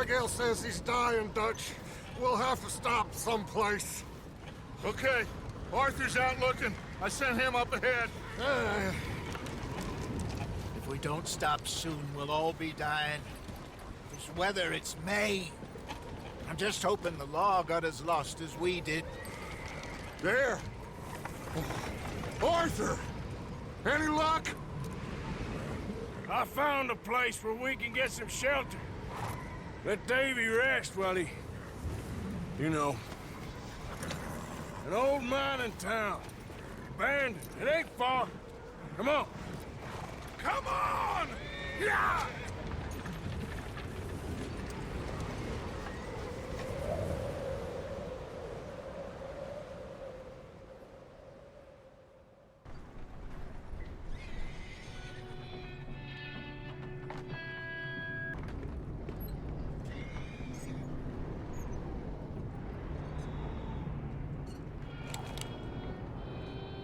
Abigail says he's dying, Dutch. We'll have to stop someplace. Okay, Arthur's out looking. I sent him up ahead. If we don't stop soon, we'll all be dying. This weather, it's May. I'm just hoping the law got as lost as we did. There! Arthur! Any luck? I found a place where we can get some shelter. Let Davy rest while he... You know. An old mining town. Abandoned. It ain't far. Come on. Come on! Yeah!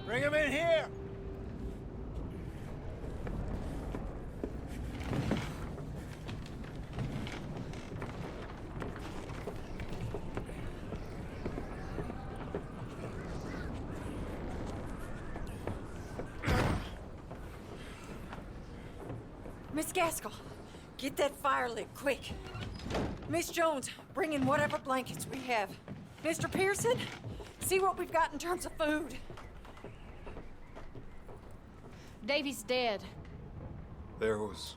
Bring him in here! Miss Gaskell, get that fire lit, quick. Miss Jones, bring in whatever blankets we have. Mr. Pearson, see what we've got in terms of food. Davy's dead. There was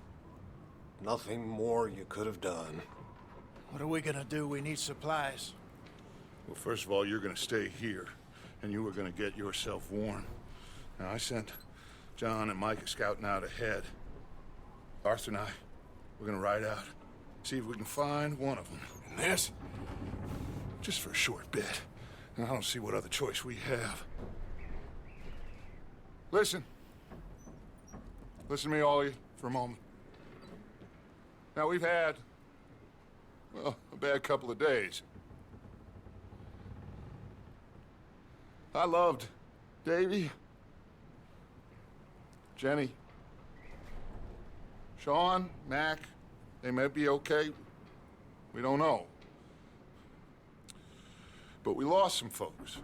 nothing more you could have done. What are we gonna do? We need supplies. Well, first of all, you're gonna stay here, and you were gonna get yourself warm. Now, I sent John and Micah scouting out ahead. Arthur and I, we're gonna ride out, see if we can find one of them. And this, just for a short bit. And I don't see what other choice we have. Listen. Listen to me, all of you, for a moment. Now, we've had, well, a bad couple of days. I loved Davy, Jenny, Sean, Mac. They may be okay. We don't know. But we lost some folks.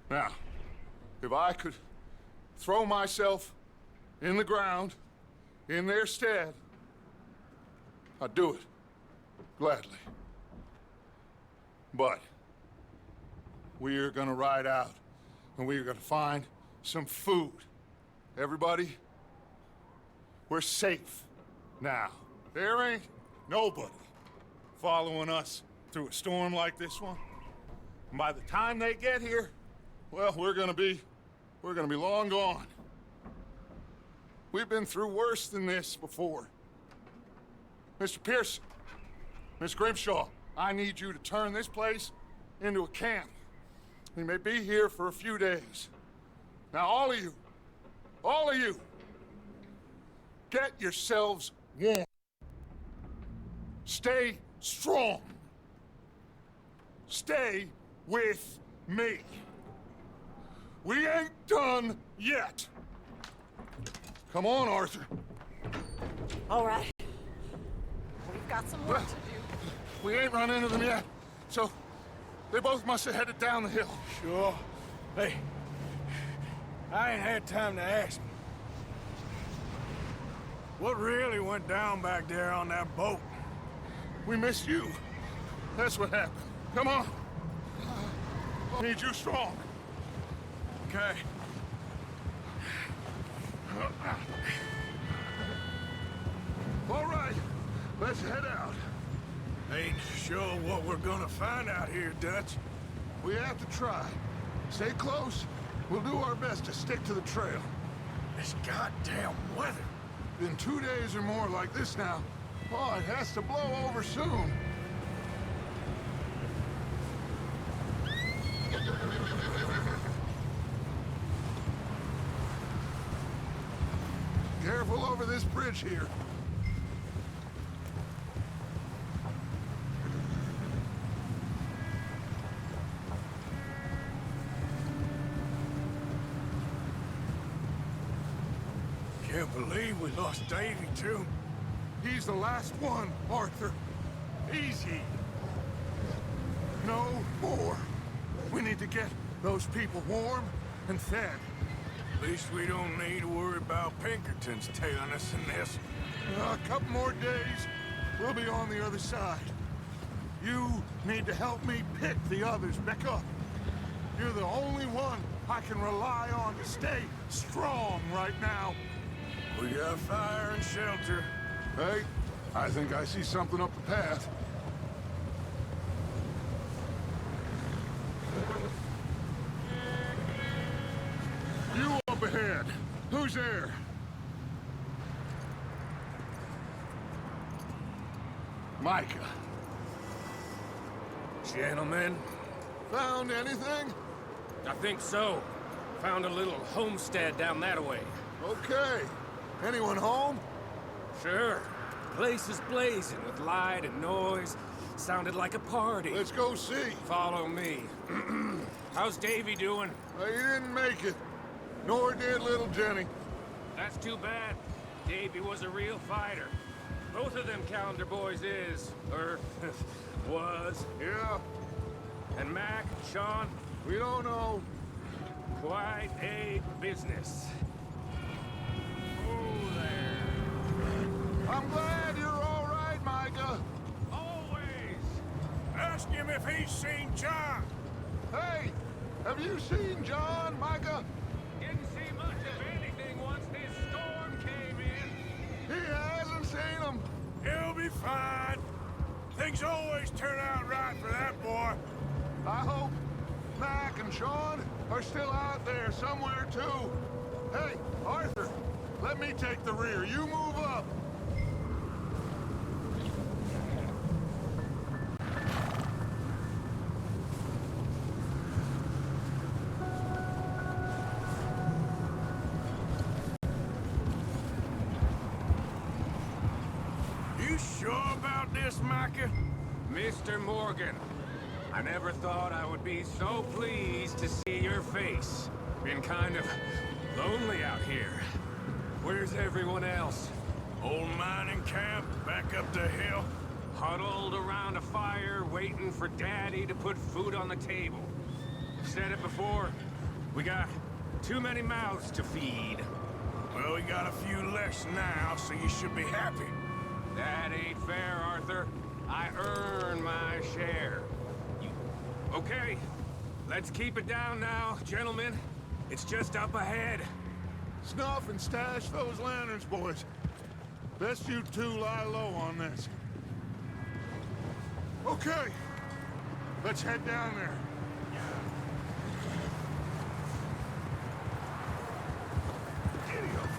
Now, if I could throw myself in the ground, in their stead, I'd do it, gladly. But we're gonna ride out, and we're gonna find some food. Everybody, we're safe now. There ain't nobody following us through a storm like this one. And by the time they get here, well, we're gonna be long gone. We've been through worse than this before. Mr. Pearson, Miss Grimshaw, I need you to turn this place into a camp. We may be here for a few days. Now, all of you, get yourselves warm. Stay strong. Stay with me. We ain't done yet. Come on, Arthur. All right. We've got some work to do. We ain't run into them yet, so they both must have headed down the hill. Sure. Hey, I ain't had time to ask. What really went down back there on that boat? We missed you. That's what happened. Come on. I need you strong. Okay. All right, let's head out. Ain't sure what we're gonna find out here, Dutch. We have to try. Stay close. We'll do our best to stick to the trail. This goddamn weather. Been 2 days or more like this now. Oh, it has to blow over soon. Careful over this bridge here. Can't believe we lost Davy, too. He's the last one, Arthur. Easy. No more. We need to get those people warm and fed. At least we don't need to worry about Pinkertons tailing us in this. A couple more days, we'll be on the other side. You need to help me pick the others back up. You're the only one I can rely on to stay strong right now. We got fire and shelter. Hey, I think I see something up the path. You up ahead. Who's there? Micah. Gentlemen, Found anything? I think so. Found a little homestead down that way. Okay. Anyone home? Sure. Place is blazing with light and noise. Sounded like a party. Let's go see. Follow me. How's Davy doing? He didn't make it. Nor did little Jenny. That's too bad. Davy was a real fighter. Both of them calendar boys is, or was. Yeah, And Mac, Sean, we don't know. quite a business. Oh, there. I'm glad you're all right, Micah. Always. Ask him if he's seen John. Hey, have you seen John, Micah? Didn't see much of anything once this storm came in. He hasn't seen him. He'll be fine. Things always turn out right for that boy. I hope Mac and Sean are still out there somewhere, too. Hey, Arthur, let me take the rear. You move up. You sure about this, Micah? Mr. Morgan, I never thought I would be so pleased to see your face. Been kind of lonely out here. Where's everyone else? Old mining camp, back up the hill. Huddled around a fire, waiting for Daddy to put food on the table. Said it before, we got too many mouths to feed. Well, we got a few less now, so you should be happy. That ain't fair, Arthur. I earn my share. Okay, let's keep it down now, gentlemen. It's just up ahead. Snuff and stash those lanterns, boys. Best you two lie low on this. Okay, let's head down there. Idiot.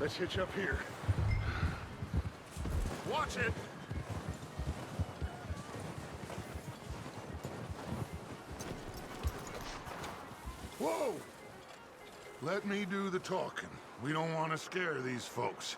Let's hitch up here. Watch it! Whoa! Let me do the talking. We don't want to scare these folks.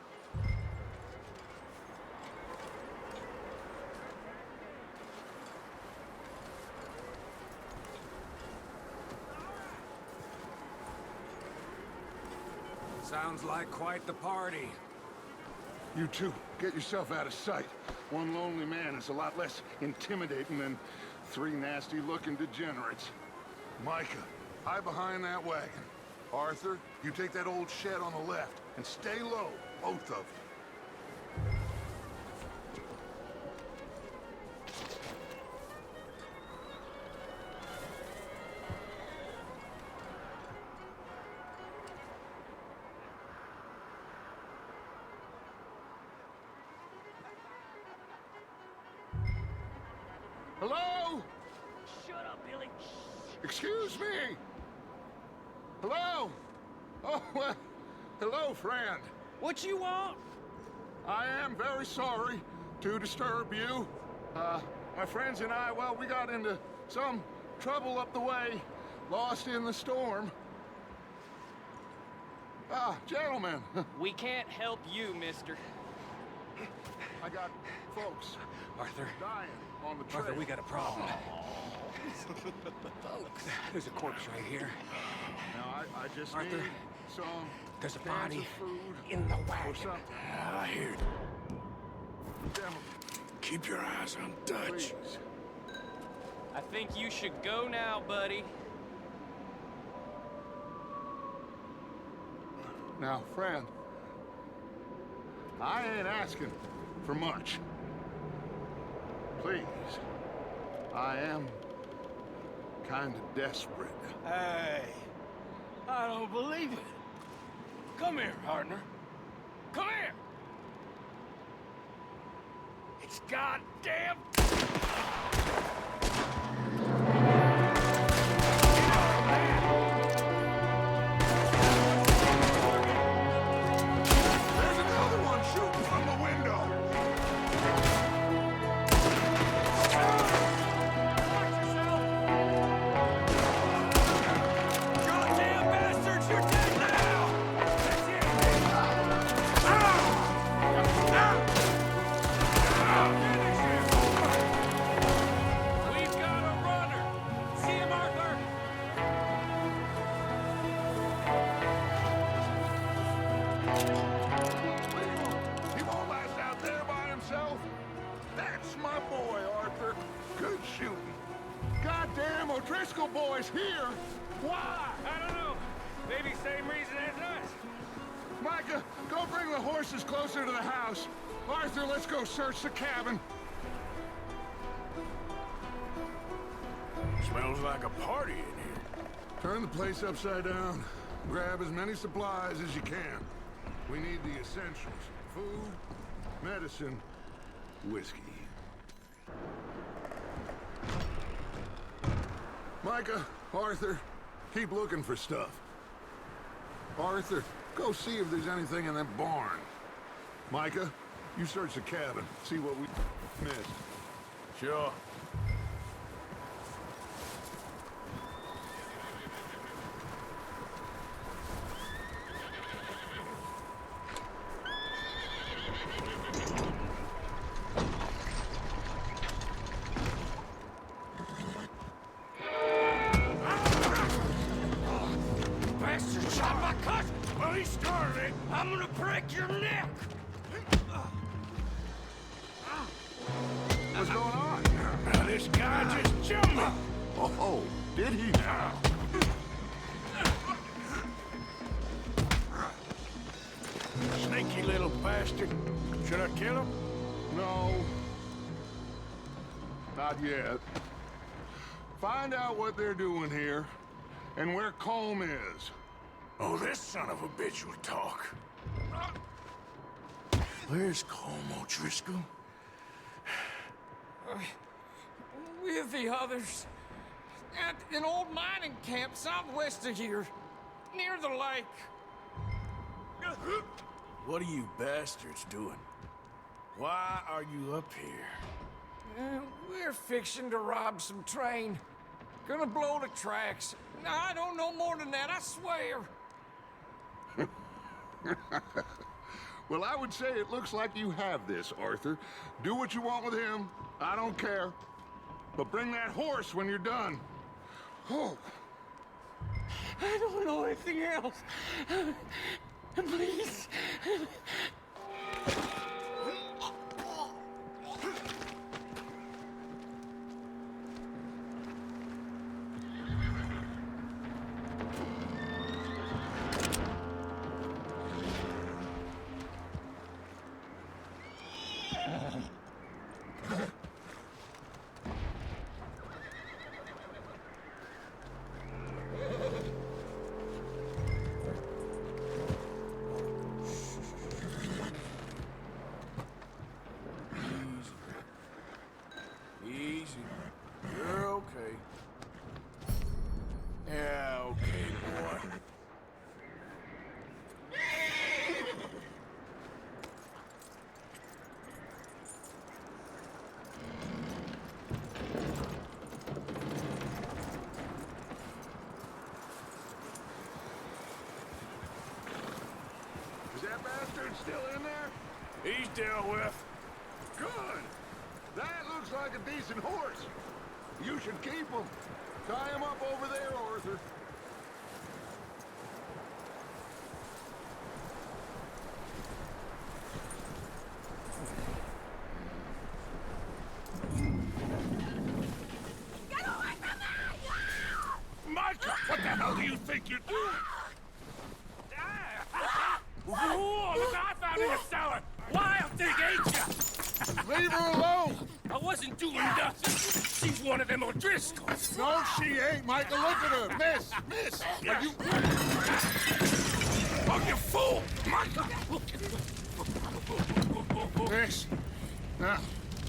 Sounds like quite the party. You two, get yourself out of sight. One lonely man is a lot less intimidating than three nasty-looking degenerates. Micah, hide behind that wagon. Arthur, you take that old shed on the left, and stay low, both of you. Hello? Shut up, Billy. Excuse me? Hello? Oh, well, hello, friend. What you want? I am very sorry to disturb you. My friends and I, well, we got into some trouble up the way, lost in the storm. Gentlemen, We can't help you, mister. I got folks Arthur, dying on the trail. Arthur, we got a problem. Folks, there's a corpse right here. Now, I just Arthur, need some there's a cans body of food in the or wagon. something. I hear you. Damn, Keep your eyes on Dutch. please. I think you should go now, buddy. Now, friend, I ain't asking for much. Please, I am kind of desperate. Hey, I don't believe it. Come here, partner. Come here. It's goddamn. There's another one shooting from the window. Goddamn bastards, you're dead now! That's it! We've got a runner! See him, Arthur? He won't last out there by himself. That's my boy, Arthur. Good shooting. Goddamn O'Driscoll boy's here. Why? I don't know. Maybe same reason as us. Micah, go bring the horses closer to the house. Arthur, let's go search the cabin. Smells like a party in here. Turn the place upside down. Grab as many supplies as you can. We need the essentials. Food, medicine, whiskey. Micah, Arthur, keep looking for stuff. Arthur, go see if there's anything in that barn. Micah, you search the cabin, see what we missed. Sure. Bastard shot my cousin! Well, he started it. I'm gonna break your neck! What's going on? Now, this guy just jumped me! Oh, did he? Sneaky little bastard. Should I kill him? No. Not yet. Find out what they're doing here and where Colm is. Oh, this son of a bitch will talk. Where's Colm O'Driscoll? With the others. At an old mining camp southwest of here. Near the lake. What are you bastards doing? Why are you up here? We're fixing to rob some train. Gonna blow the tracks. I don't know more than that, I swear. Well, I would say it looks like you have this, Arthur. Do what you want with him. I don't care. But bring that horse when you're done. Oh. I don't know anything else. Please. Easy. You're okay. Yeah, okay, boy. Is that bastard still in there? He's dealt with. Good. That looks like a decent horse. You should keep them. Tie them up over there, Arthur. Get away from me! Micah, what the hell do you think you're doing? Whoa, look what I found in the cellar! Wild thing, ain't ya? Leave her alone! I wasn't doing nothing. She's one of them O'Driscolls. No, she ain't, Micah. Look at her. Miss, are you... Oh, you fool! Micah! Miss, now,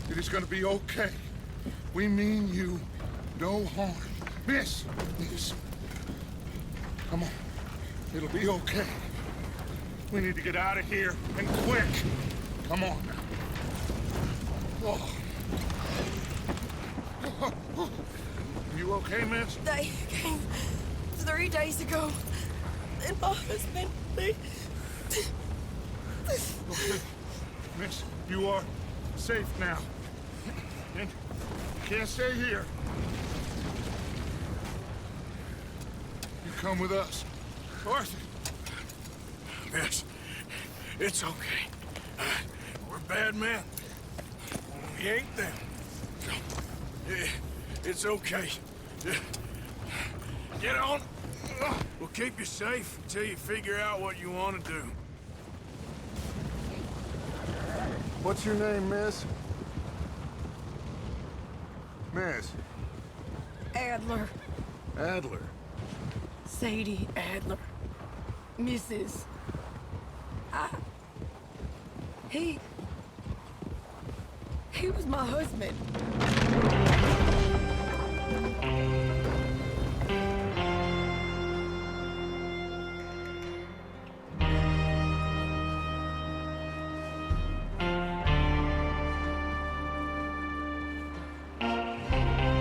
it is gonna be okay. We mean you no harm. Miss, come on. It'll be okay. We need to get out of here, and quick. Come on now. Oh. You okay, miss? They came 3 days ago. And my husband, they... Okay. Miss, you are safe now. And you can't stay here. You come with us. Arthur. Miss, it's okay. We're bad men. We ain't them. It's okay. Get on. We'll keep you safe until you figure out what you want to do. What's your name, miss? Miss? Adler. Adler. Sadie Adler. Mrs. He was my husband.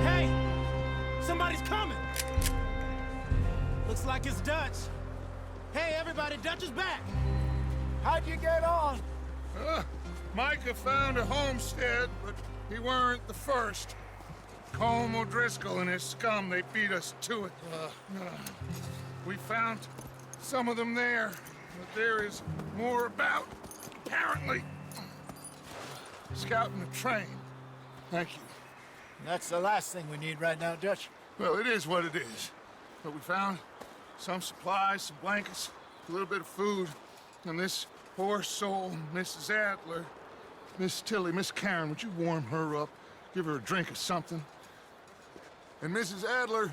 Hey! Somebody's coming! Looks like it's Dutch. Hey, everybody, Dutch is back! How'd you get on? Micah found a homestead, but he weren't the first. Colm O'Driscoll and his scum, they beat us to it. We found some of them there, but there is more about, apparently. Scouting the train. Thank you. That's the last thing we need right now, Dutch. Well, it is what it is. But we found some supplies, some blankets, a little bit of food, and this poor soul, Mrs. Adler, Miss Tilly, Miss Karen, would you warm her up? Give her a drink or something? And Mrs. Adler,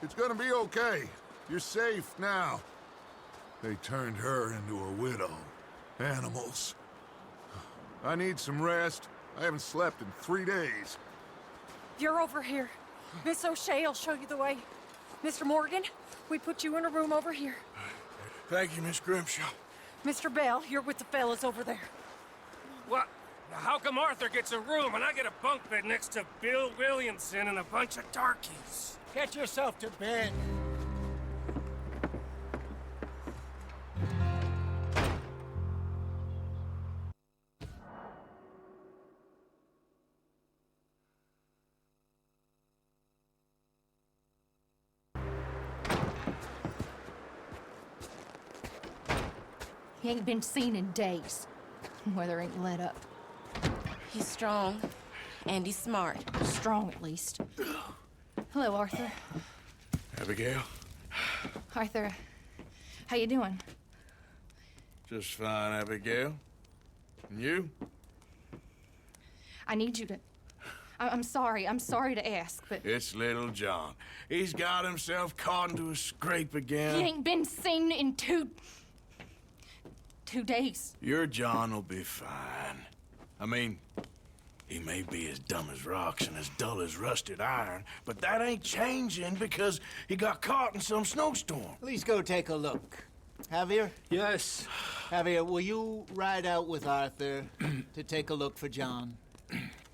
it's gonna be okay. You're safe now. They turned her into a widow. Animals. I need some rest. I haven't slept in 3 days. You're over here. Miss O'Shea will show you the way. Mr. Morgan, we put you in a room over here. Thank you, Miss Grimshaw. Mr. Bell, you're with the fellas over there. What? How come Arthur gets a room and I get a bunk bed next to Bill Williamson and a bunch of darkies? Get yourself to bed. He ain't been seen in days. Weather ain't let up. He's strong, and he's smart. Strong, at least. Hello, Arthur. Abigail? Arthur, how you doing? Just fine, Abigail. And you? I need you to... I'm sorry to ask, but... It's little John. He's got himself caught into a scrape again. He ain't been seen in 2 days. Your John will be fine. I mean, he may be as dumb as rocks and as dull as rusted iron, but that ain't changing because he got caught in some snowstorm. Please go take a look. Javier? Yes. Javier, will you ride out with Arthur to take a look for John?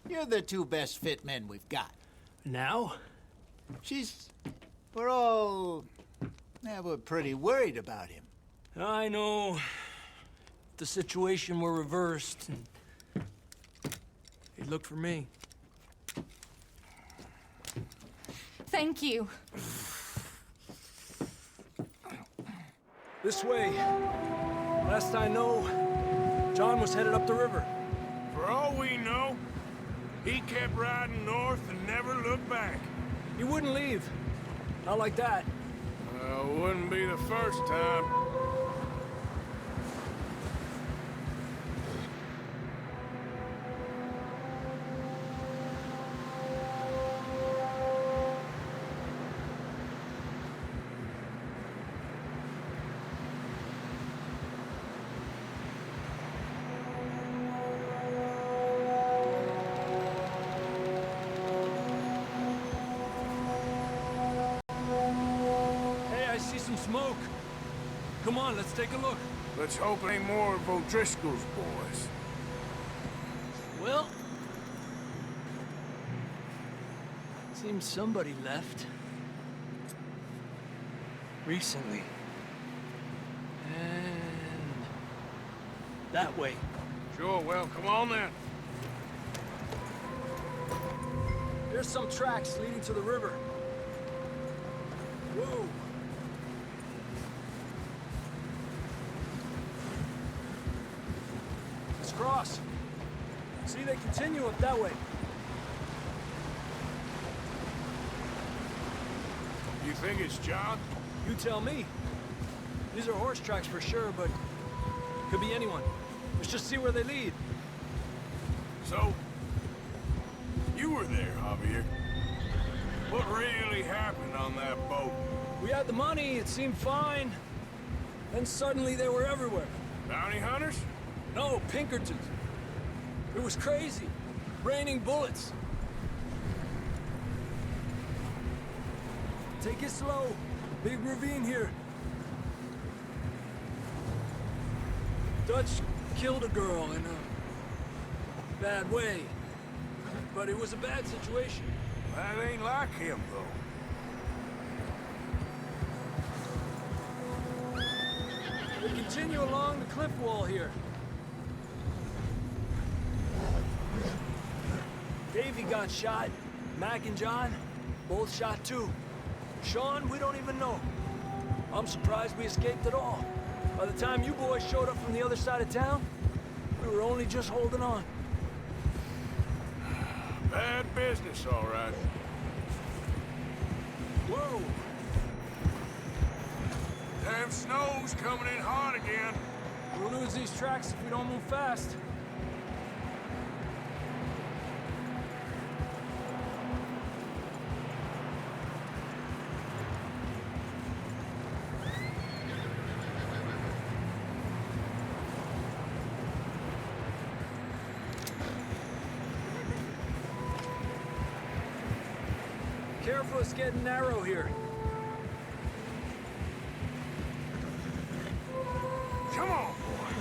You're the 2 best fit men we've got. Now? We're pretty worried about him. I know. If the situation were reversed, he'd look for me. Thank you. This way. Last I know, John was headed up the river. For all we know, he kept riding north and never looked back. He wouldn't leave. Not like that. Wouldn't be the first time. Smoke. Come on, let's take a look. Let's hope it ain't more of O'Driscoll's boys. Well, seems somebody left. Recently. And that way. Sure, well, come on then. There's some tracks leading to the river. Whoa. Cross. See, they continue up that way. You think it's John? You tell me. These are horse tracks for sure, but could be anyone. Let's just see where they lead. So, you were there, Javier. What really happened on that boat? We had the money, it seemed fine. Then suddenly they were everywhere. Bounty hunters? No, Pinkertons. It was crazy. Raining bullets. Take it slow. Big ravine here. Dutch killed a girl in a bad way. But it was a bad situation. That ain't like him, though. We continue along the cliff wall here. Davey got shot. Mac and John, both shot too. Sean, we don't even know. I'm surprised we escaped at all. By the time you boys showed up from the other side of town, we were only just holding on. Bad business, all right. Whoa! Damn snow's coming in hard again. We'll lose these tracks if we don't move fast. Careful, it's getting narrow here. Come on, boy.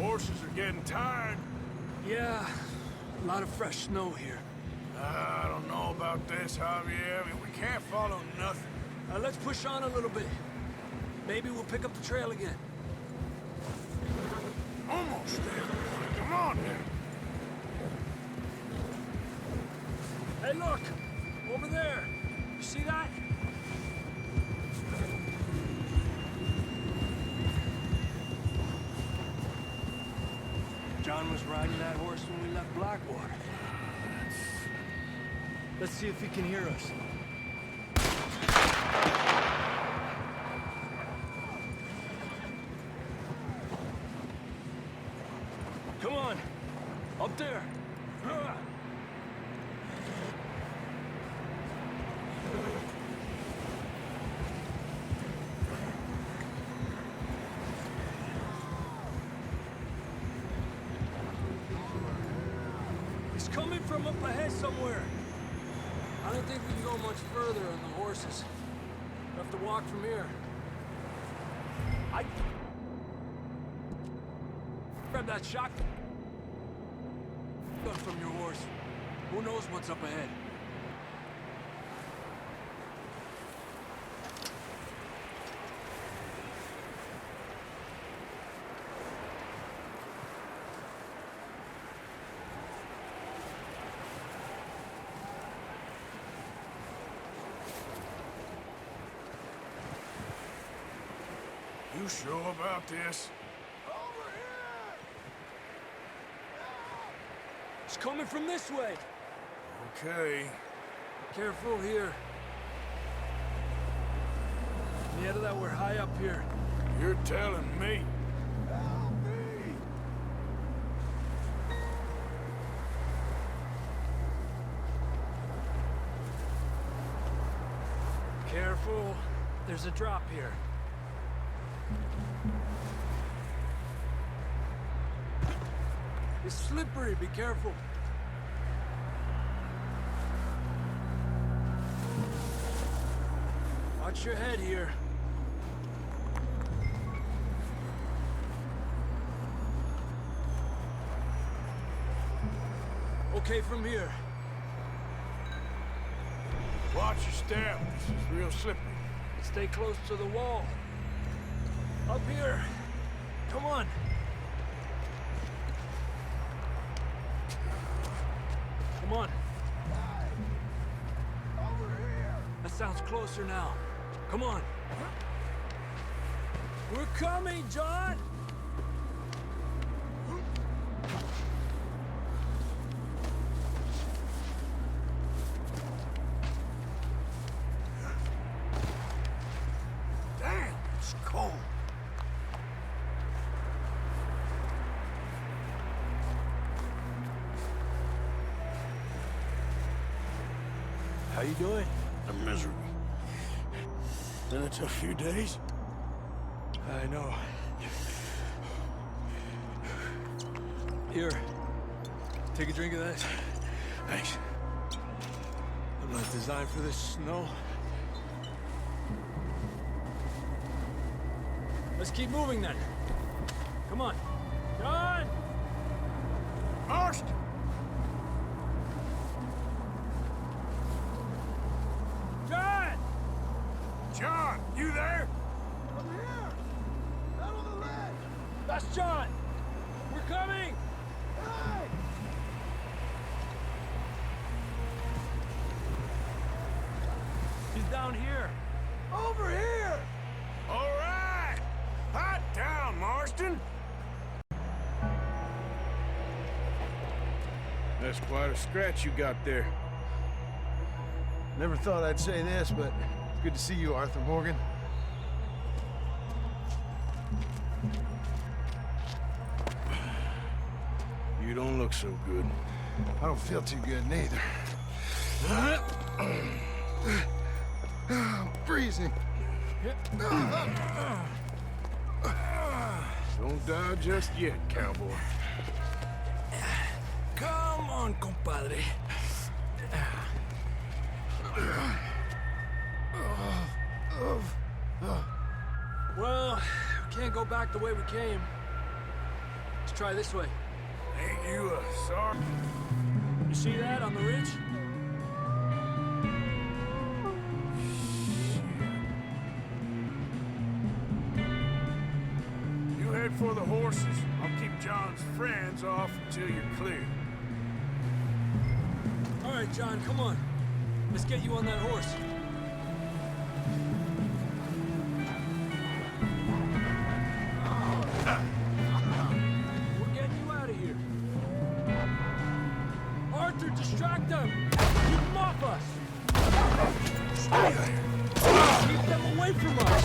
Horses are getting tired. Yeah, a lot of fresh snow here. I don't know about this, Javier. I mean, we can't follow nothing. Let's push on a little bit. Maybe we'll pick up the trail again. Almost there. Come on, then. Hey, look! Over there! You see that? John was riding that horse when we left Blackwater. Let's see if he can hear us. Come on! Up there! Coming from up ahead somewhere. I don't think we can go much further on the horses. We'll have to walk from here. Grab that shotgun from your horse. Who knows what's up ahead? You sure about this? It's coming from this way. Okay. Careful here. Yeah, that we're high up here. You're telling me. Careful. There's a drop here. It's slippery. Be careful. Watch your head here. Okay from here. Watch your step. This is real slippery. Stay close to the wall. Up here. Come on. Come on. Over here. That sounds closer now. Come on. We're coming, John! Damn, it's cold. How you doing? I'm miserable. Been a tough few days. I know. Here. Take a drink of that. Thanks. I'm not designed for this snow. Let's keep moving then. Come on. John! Marston! John! John, you there? I'm here! Out on the ledge! That's John! We're coming! Hey! He's down here. Over here! All right! Hot down, Marston! That's quite a scratch you got there. Never thought I'd say this, but it's good to see you, Arthur Morgan. You don't look so good. I don't feel too good, neither. I'm freezing. Don't die just yet, cowboy. Come on, compadre. Well, we can't go back the way we came. Let's try this way. Ain't you a sorry? You see that on the ridge? You head for the horses. I'll keep John's friends off until you're clear. All right, John, come on. Let's get you on that horse. We're getting you out of here. Arthur, distract them! Keep them off us! Stay there! Keep them away from us!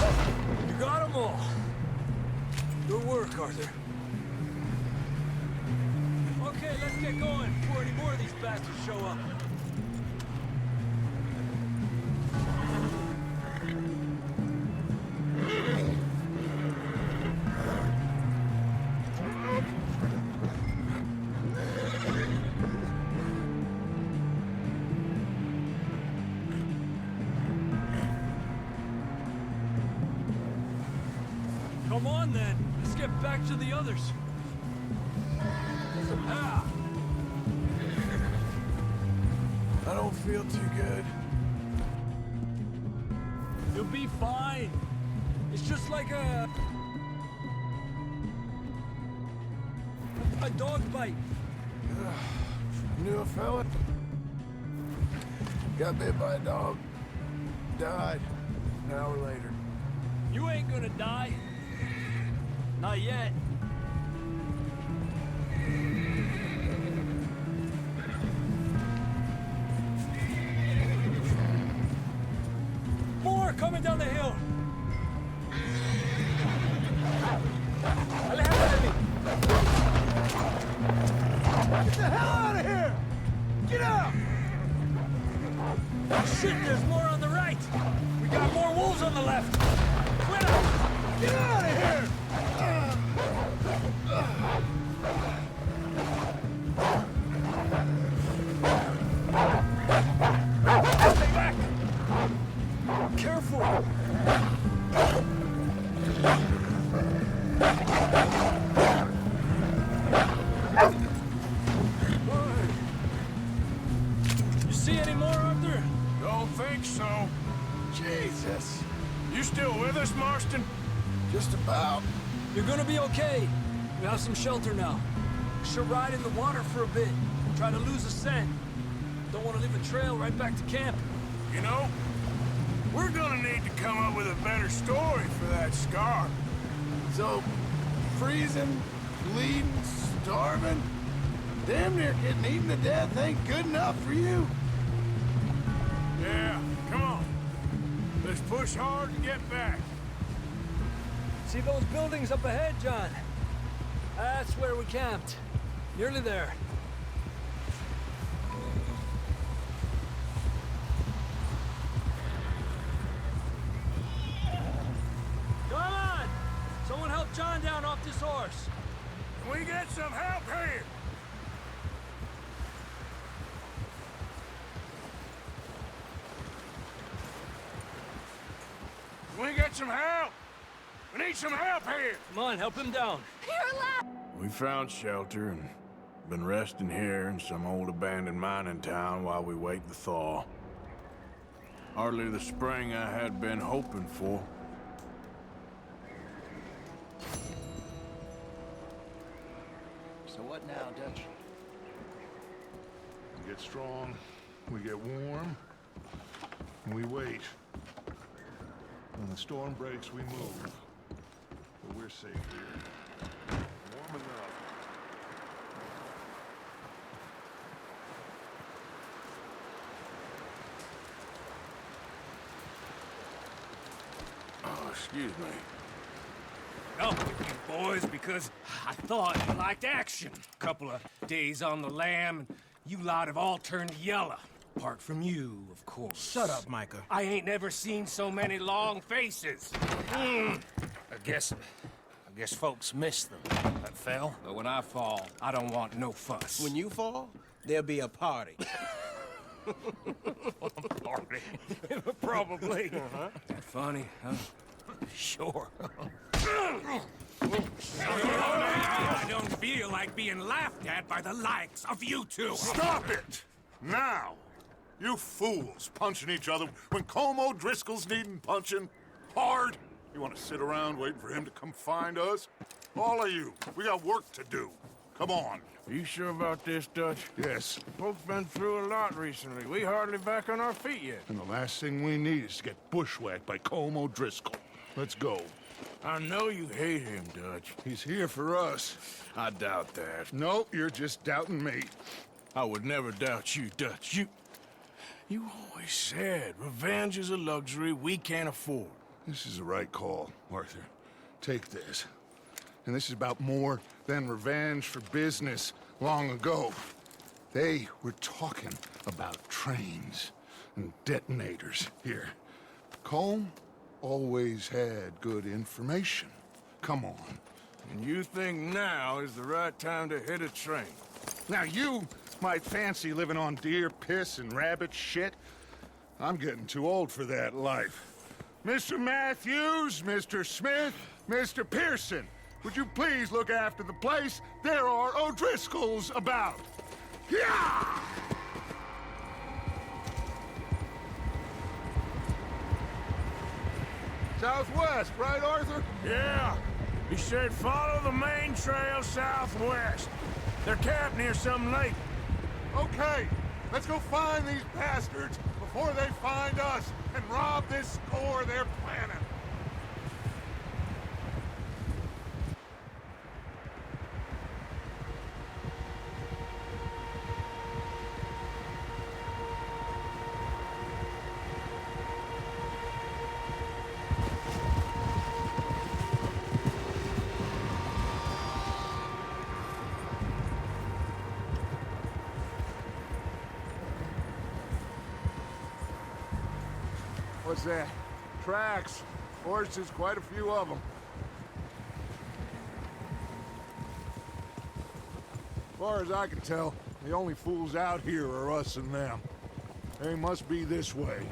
You got them all. Good work, Arthur. Okay, let's get going before any more of these bastards show up. Come on, then. Let's get back to the others. Ah. I don't feel too good. You'll be fine. It's just like a dog bite. Knew a fella? Got bit by a dog. Died an hour later. You ain't gonna die. Not yet. More coming down the hill. Get the hell out of here! Get out! Shit, there's more on the right. We got more wolves on the left. Quit up! Get out of here! Stay back! Careful! You see any more, Arthur? Don't think so. Jesus! You still with us, Marston? Just about. You're gonna be okay. We have some shelter now. Should ride in the water for a bit. Try to lose the scent. Don't want to leave a trail right back to camp. You know, we're gonna need to come up with a better story for that scar. So, freezing, bleeding, starving, damn near getting eaten to death ain't good enough for you? Yeah, come on. Let's push hard and get back. See those buildings up ahead, John? That's where we camped. Nearly there. Come on! Someone help John down off this horse. Can we get some help here? Can we get some help? We need some help here! Come on, help him down. We found shelter and been resting here in some old abandoned mining town while we wait the thaw. Hardly the spring I had been hoping for. So what now, Dutch? We get strong, we get warm, and we wait. When the storm breaks, we move. But we're safe here. Warm enough. Oh, excuse me. Up with you boys because I thought you liked action. Couple of days on the lam, and you lot have all turned yellow. Apart from you, of course. Shut up, Micah. I ain't never seen so many long faces. I guess folks miss them. That fell. But when I fall, I don't want no fuss. When you fall, there'll be a party. Party? Probably. That funny, huh? Sure. I don't feel like being laughed at by the likes of you two. Stop it! Now! You fools punching each other when Como Driscoll's needing punching. Hard! You want to sit around waiting for him to come find us? All of you, we got work to do. Come on. Are you sure about this, Dutch? Yes. Folks been through a lot recently. We hardly back on our feet yet. And the last thing we need is to get bushwhacked by Como Driscoll. Let's go. I know you hate him, Dutch. He's here for us. I doubt that. No, you're just doubting me. I would never doubt you, Dutch. You always said revenge is a luxury we can't afford. This is the right call, Arthur. Take this. And this is about more than revenge for business long ago. They were talking about trains and detonators here. Colm always had good information. Come on. And you think now is the right time to hit a train? Now you might fancy living on deer piss and rabbit shit. I'm getting too old for that life. Mr. Matthews, Mr. Smith, Mr. Pearson, would you please look after the place? There are O'Driscolls about. Yeah! Southwest, right, Arthur? Yeah. He said follow the main trail southwest. They're camped near some lake. Okay, let's go find these bastards before they find us and rob this store they're planning. What's that? Tracks. Horses, quite a few of them. As far as I can tell, the only fools out here are us and them. They must be this way.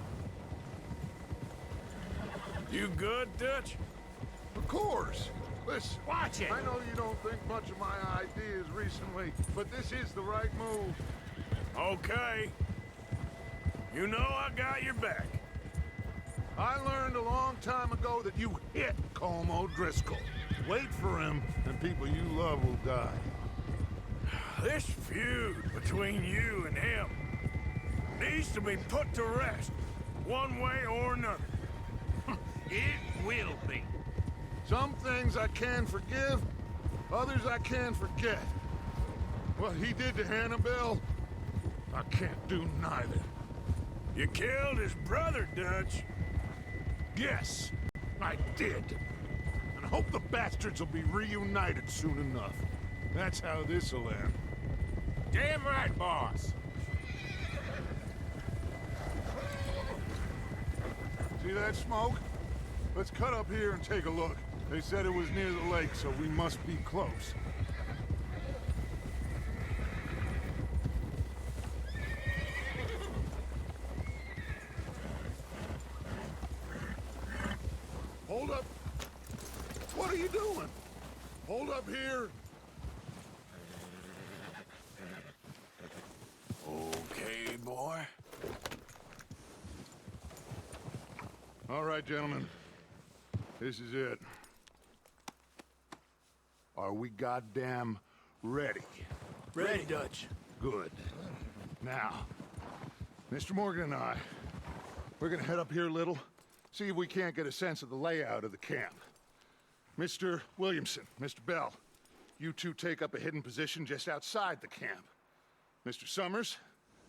You good, Dutch? Of course. Listen, Watch it! I know you don't think much of my ideas recently, but this is the right move. Okay. You know I got your back. I learned a long time ago that you hit Colm O'Driscoll. Wait for him, and people you love will die. This feud between you and him needs to be put to rest, one way or another. It will be. Some things I can forgive, others I can forget. What he did to Hannibal, I can't do neither. You killed his brother, Dutch. Yes, I did. And I hope the bastards will be reunited soon enough. That's how this'll end. Damn right, boss. See that smoke? Let's cut up here and take a look. They said it was near the lake, so we must be close. Hold up. What are you doing? Hold up here. Okay, boy. All right, gentlemen. This is it. Are we goddamn ready? Ready, Dutch. Good. Now, Mr. Morgan and I, we're gonna head up here a little, see if we can't get a sense of the layout of the camp. Mr. Williamson, Mr. Bell, you two take up a hidden position just outside the camp. Mr. Summers,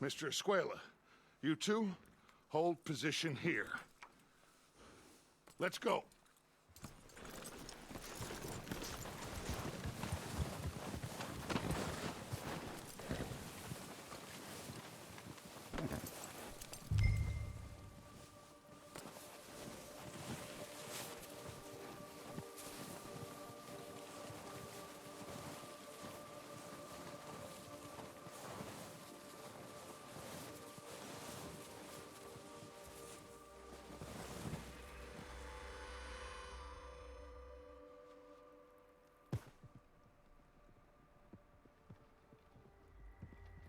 Mr. Escuela, you two hold position here. Let's go.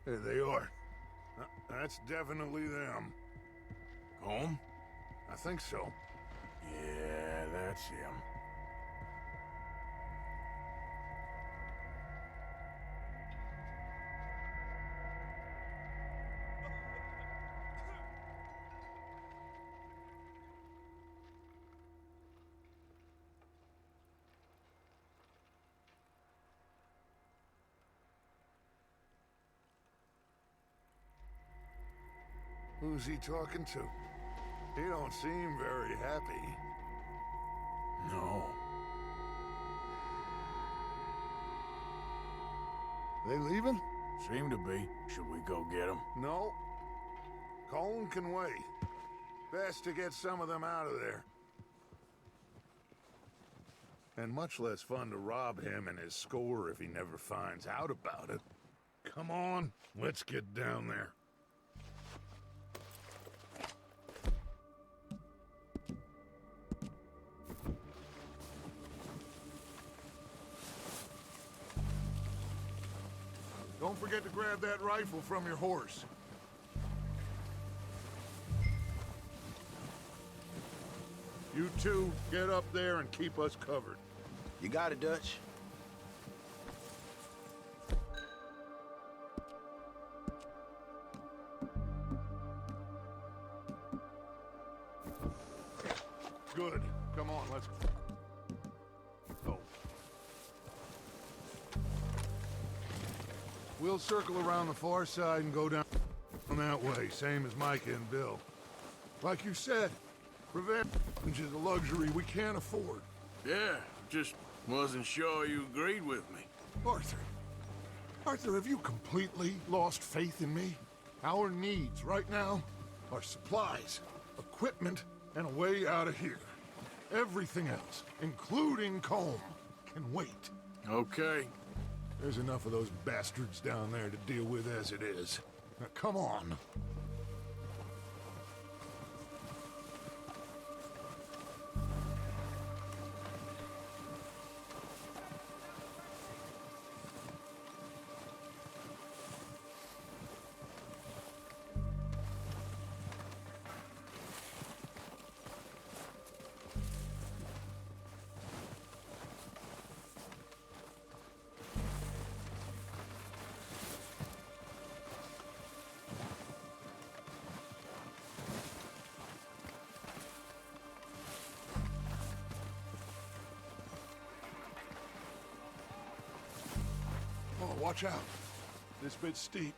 There they are. That's definitely them. Home? I think so. Yeah, that's him. Who's he talking to? He don't seem very happy. No. They leaving? Seem to be. Should we go get them? No. Colm can wait. Best to get some of them out of there. And much less fun to rob him and his score if he never finds out about it. Come on, let's get down there. Don't forget to grab that rifle from your horse. You two, get up there and keep us covered. You got it, Dutch. Good. Come on, let's go. We'll circle around the far side and go down that way, same as Micah and Bill. Like you said, revenge is a luxury we can't afford. Yeah, just wasn't sure you agreed with me. Arthur, have you completely lost faith in me? Our needs right now are supplies, equipment, and a way out of here. Everything else, including Colm, can wait. Okay. There's enough of those bastards down there to deal with as it is. Now, come on. Oh, watch out. This bit's steep.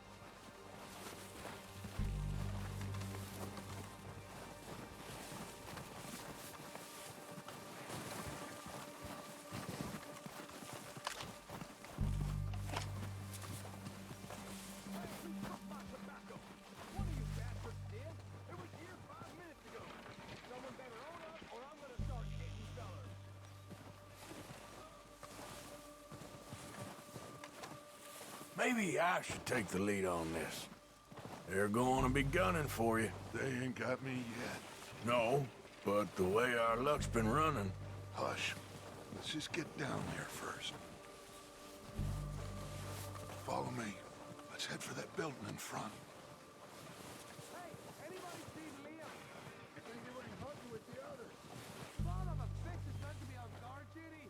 Maybe I should take the lead on this. They're going to be gunning for you. They ain't got me yet. No, but the way our luck's been running... Hush. Let's just get down there first. Follow me. Let's head for that building in front. Hey, anybody seen Liam? I think he went hunting with the others. Son of a bitch is meant to be on guard duty.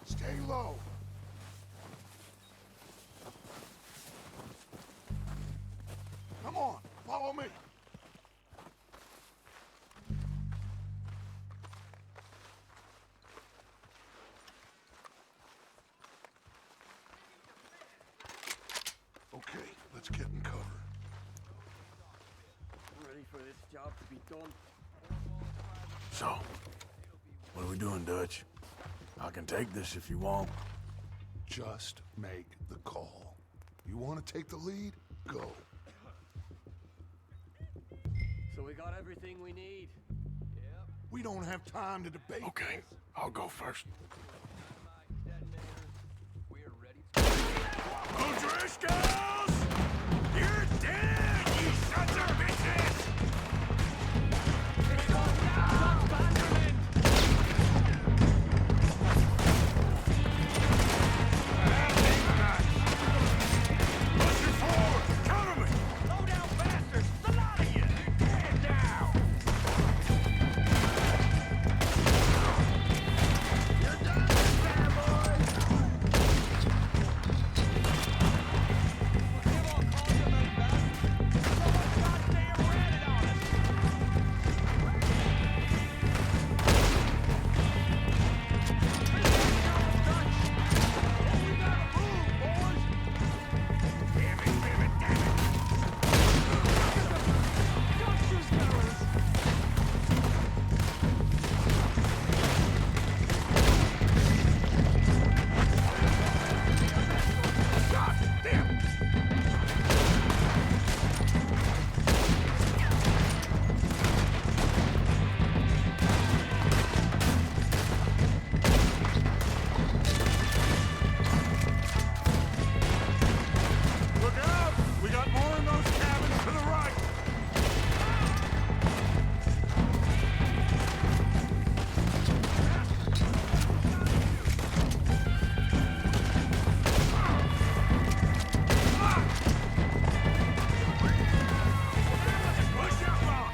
Stay low. Come on, follow me. Okay, let's get in cover. Ready for this job to be done. So, what are we doing, Dutch? I can take this if you want. Just make the call. You want to take the lead? Go. So we got everything we need. Yep. We don't have time to debate. Okay, I'll go first. We're ready. O'Driscolls! You're dead, you sons of bitches! It's going down, Vanderman! Push it forward! Cover me! Slow down, bastards! The lot of you! Stand down! You're done, bad boys! We'll give all calls to them back. Someone's goddamn ratted on us! We gotta move, boys! Damn it, damn it, damn it! Justice goes! God damn! Look out! We got more in those cabins to the right. Push up on!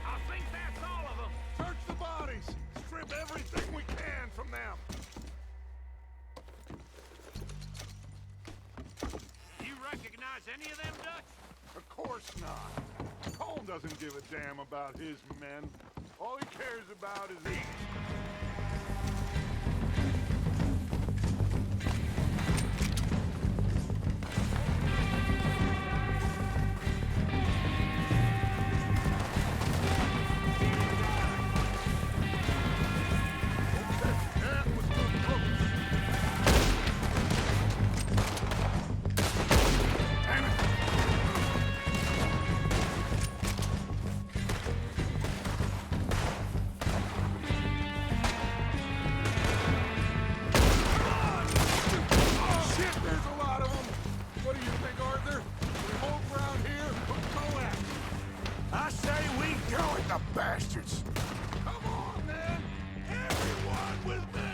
I think that's all of them! Search the bodies. Strip everything we can from them. You recognize any of them, Dutch? Of course not. Sean doesn't give a damn about his men. All he cares about is eating. Bastards! Come on, man! Everyone with me!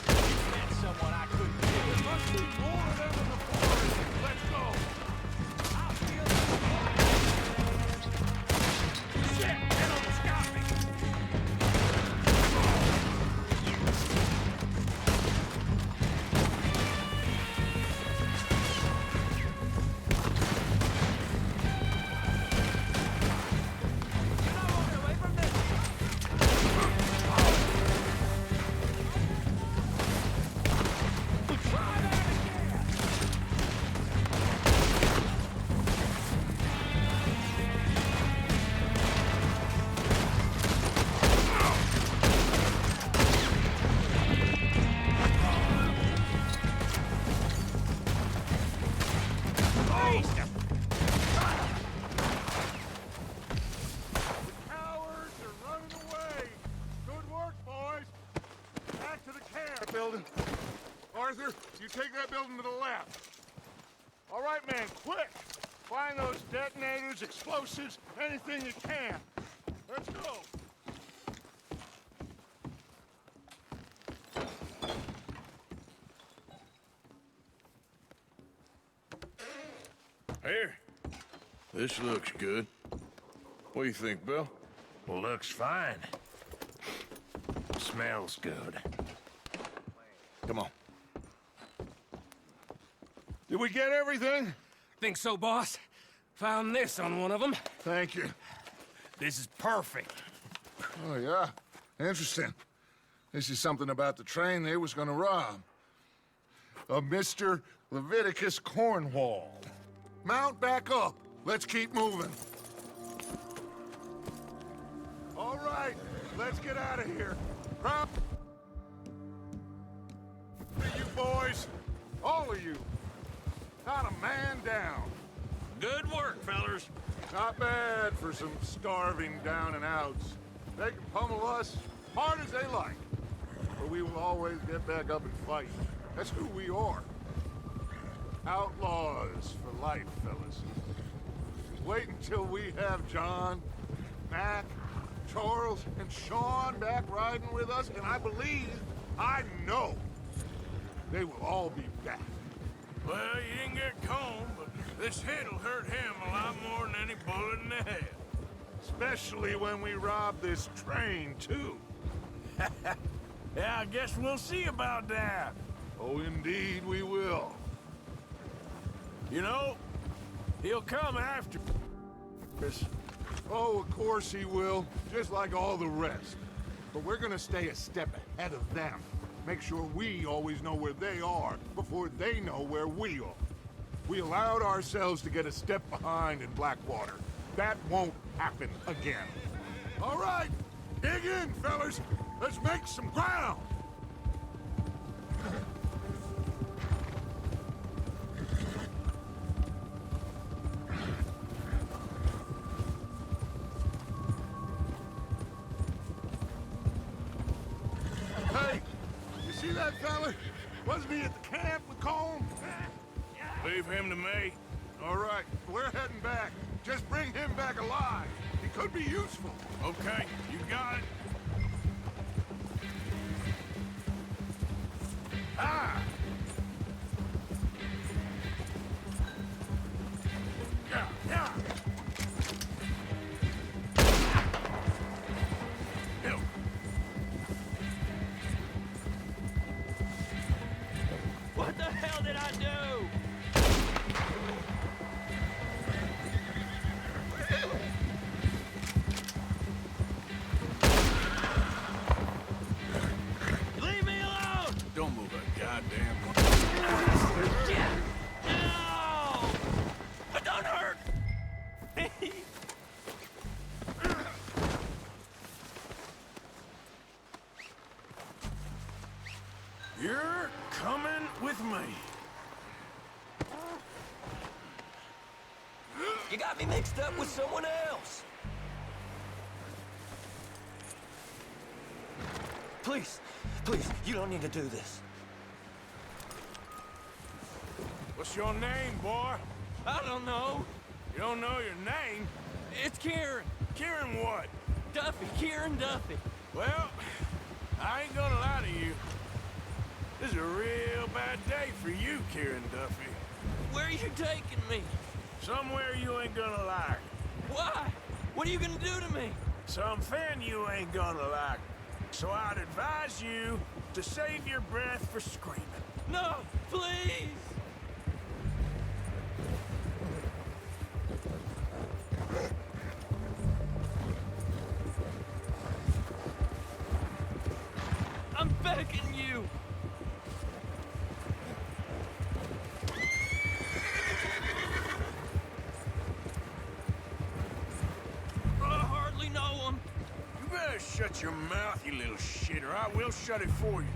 You met someone I couldn't kill. There must be more of them in the forest. Let's go! I'll feel the shit! It almost got me! Building. Arthur, you take that building to the left. All right, man, quick! Find those detonators, explosives, anything you can. Let's go! Here. This looks good. What do you think, Bill? Well, looks fine. Smells good. Come on. Did we get everything? Think so, boss. Found this on one of them. Thank you. This is perfect. Oh, yeah? Interesting. This is something about the train they was gonna rob. A Mr. Leviticus Cornwall. Mount back up. Let's keep moving. All right, let's get out of here. Crop. You boys, all of you, not a man down. Good work, fellers. Not bad for some starving down and outs. They can pummel us hard as they like, but we will always get back up and fight. That's who we are. Outlaws for life, fellas. Wait until we have John, Mac, Charles, and Sean back riding with us, and I believe, I know, they will all be back. Well, you didn't get Combe, but this hit'll hurt him a lot more than any bullet in the head. Especially when we rob this train, too. Yeah, I guess we'll see about that. Oh, indeed we will. You know, he'll come after us. Oh, of course he will, just like all the rest. But we're gonna stay a step ahead of them. Make sure we always know where they are before they know where we are. We allowed ourselves to get a step behind in Blackwater. That won't happen again. All right, dig in, fellas. Let's make some ground. Hey, you see that fella? Wasn't he at the camp with Combe? Leave him to me. All right, we're heading back. Just bring him back alive. He could be useful. Okay, you got it. Ah! Yeah, yeah. Bill. What the hell did I do? You're coming with me. You got me mixed up with someone else. Please, please, you don't need to do this. What's your name, boy? I don't know. You don't know your name? It's Kieran. Kieran what? Duffy. Kieran Duffy. Well, I ain't gonna lie to you. This is a real bad day for you, Kieran Duffy. Where are you taking me? Somewhere you ain't gonna like. Why? What are you gonna do to me? Something you ain't gonna like. So I'd advise you to save your breath for screaming. No, please! I'm begging you! I hardly know him. You better shut your mouth, you little shit, or I will shut it for you.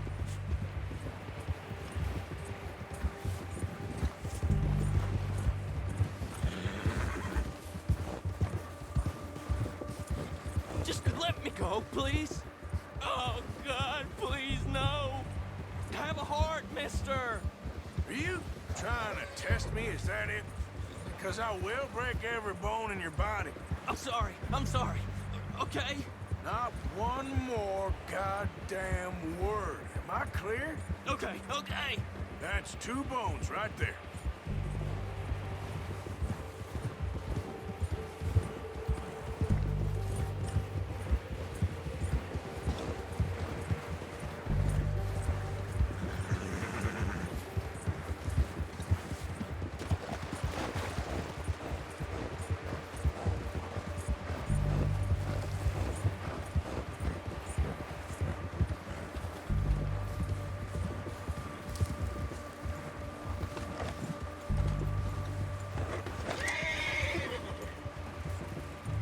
Just let me go, please. Oh, God, please, no. Have a heart, mister. Are you trying to test me? Is that it? Because I will break every bone in your body. I'm sorry. Okay? Not one more goddamn word. Am I clear? Okay. That's 2 bones right there.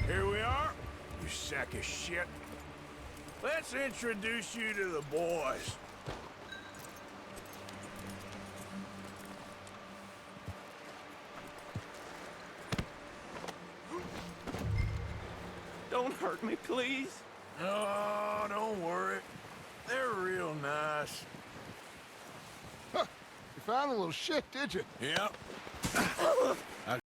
Here we are, you sack of shit. Let's introduce you to the boys. Don't hurt me, please. Oh, don't worry. They're real nice. Huh. You found a little shit, did you? Yep.